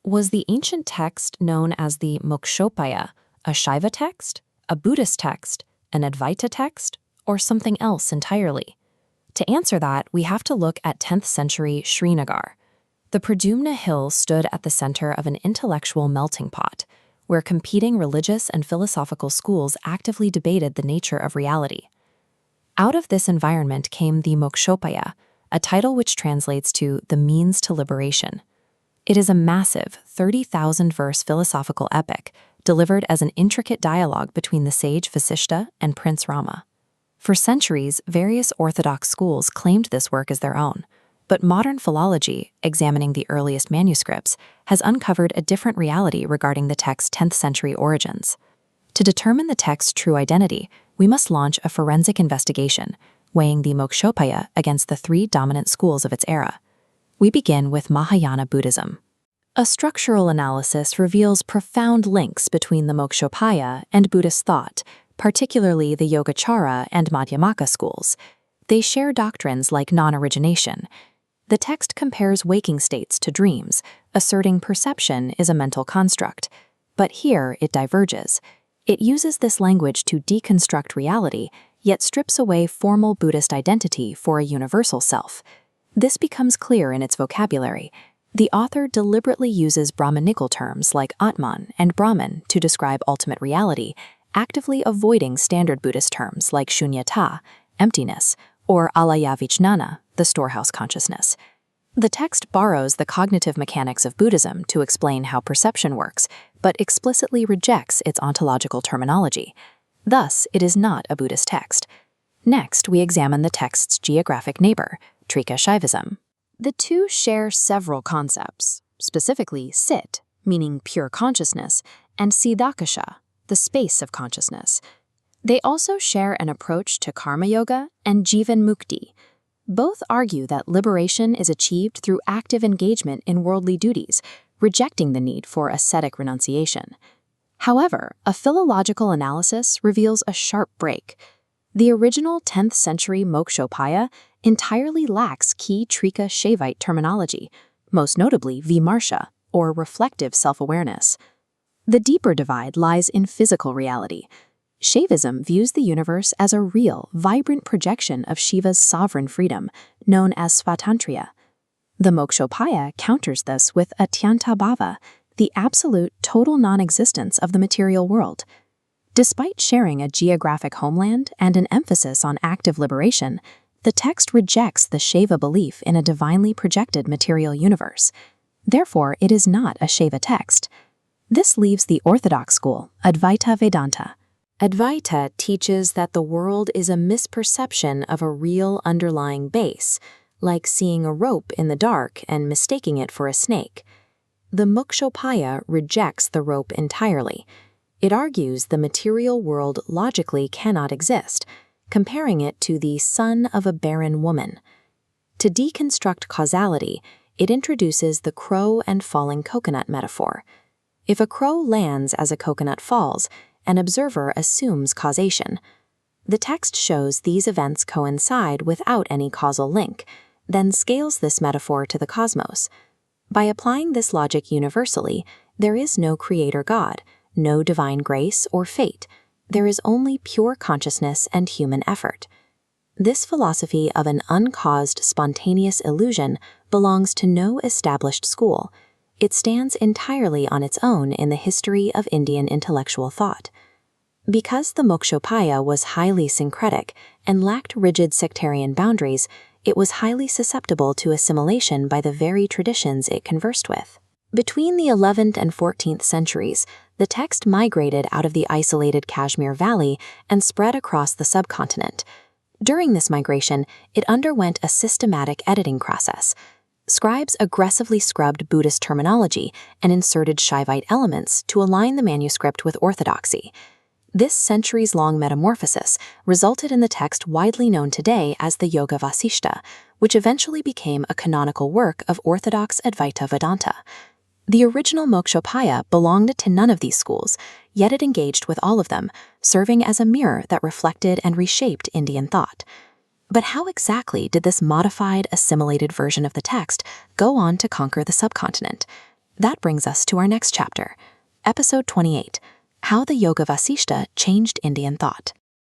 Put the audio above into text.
Was the ancient text known as the Mokṣopāya a Shaiva text, a Buddhist text, an Advaita text, or something else entirely? To answer that, we have to look at 10th century Srinagar. The Pradyumna Hill stood at the center of an intellectual melting pot, where competing religious and philosophical schools actively debated the nature of reality. Out of this environment came the Mokṣopāya, a title which translates to the means to liberation. It is a massive 30,000-verse philosophical epic delivered as an intricate dialogue between the sage Vāsiṣṭha and Prince Rama. For centuries, various orthodox schools claimed this work as their own, but modern philology, examining the earliest manuscripts, has uncovered a different reality regarding the text's 10th century origins. To determine the text's true identity, we must launch a forensic investigation, weighing the Mokṣopāya against the three dominant schools of its era. We begin with Mahāyāna Buddhism. A structural analysis reveals profound links between the Mokṣopāya and Buddhist thought, particularly the Yogacara and Madhyamaka schools. They share doctrines like non-origination. The text compares waking states to dreams, asserting perception is a mental construct. But here it diverges. It uses this language to deconstruct reality, yet strips away formal Buddhist identity for a universal self. This becomes clear in its vocabulary. The author deliberately uses Brahmanical terms like Atman and Brahman to describe ultimate reality, actively avoiding standard Buddhist terms like Shunyata, emptiness, or Alaya Vijnana, the storehouse consciousness. The text borrows the cognitive mechanics of Buddhism to explain how perception works, but explicitly rejects its ontological terminology. Thus, it is not a Buddhist text. Next, we examine the text's geographic neighbor, Trika Śaivism. The two share several concepts, specifically Sit, meaning pure consciousness, and Siddhakasha, the space of consciousness. They also share an approach to karma yoga and jivan mukti. Both argue that liberation is achieved through active engagement in worldly duties, rejecting the need for ascetic renunciation. However, a philological analysis reveals a sharp break. The original 10th century Mokṣopāya entirely lacks key Trika Shaivite terminology, most notably vimarsha, or reflective self-awareness. The deeper divide lies in physical reality. Shaivism views the universe as a real, vibrant projection of Shiva's sovereign freedom, known as svatantriya. The Mokṣopāya counters this with atyantabhava, the absolute total non-existence of the material world. Despite sharing a geographic homeland and an emphasis on active liberation, the text rejects the Shaiva belief in a divinely projected material universe. Therefore, it is not a Shaiva text. This leaves the orthodox school, Advaita Vedanta. Advaita teaches that the world is a misperception of a real underlying base, like seeing a rope in the dark and mistaking it for a snake. The Mokṣopāya rejects the rope entirely. It argues the material world logically cannot exist, comparing it to the son of a barren woman. To deconstruct causality, it introduces the crow and falling coconut metaphor. If a crow lands as a coconut falls, an observer assumes causation. The text shows these events coincide without any causal link, then scales this metaphor to the cosmos. By applying this logic universally, there is no creator God, no divine grace or fate. There is only pure consciousness and human effort. This philosophy of an uncaused, spontaneous illusion belongs to no established school. It stands entirely on its own in the history of Indian intellectual thought. Because the Mokṣopāya was highly syncretic and lacked rigid sectarian boundaries, it was highly susceptible to assimilation by the very traditions it conversed with. Between the 11th and 14th centuries, the text migrated out of the isolated Kashmir Valley and spread across the subcontinent. During this migration, it underwent a systematic editing process. Scribes aggressively scrubbed Buddhist terminology and inserted Shaivite elements to align the manuscript with orthodoxy. This centuries-long metamorphosis resulted in the text widely known today as the Yoga Vāsiṣṭha, which eventually became a canonical work of orthodox Advaita Vedanta. The original Mokṣopāya belonged to none of these schools, yet it engaged with all of them, serving as a mirror that reflected and reshaped Indian thought. But how exactly did this modified, assimilated version of the text go on to conquer the subcontinent? That brings us to our next chapter, Episode 28, How the Yoga Vāsiṣṭha Changed Indian Thought.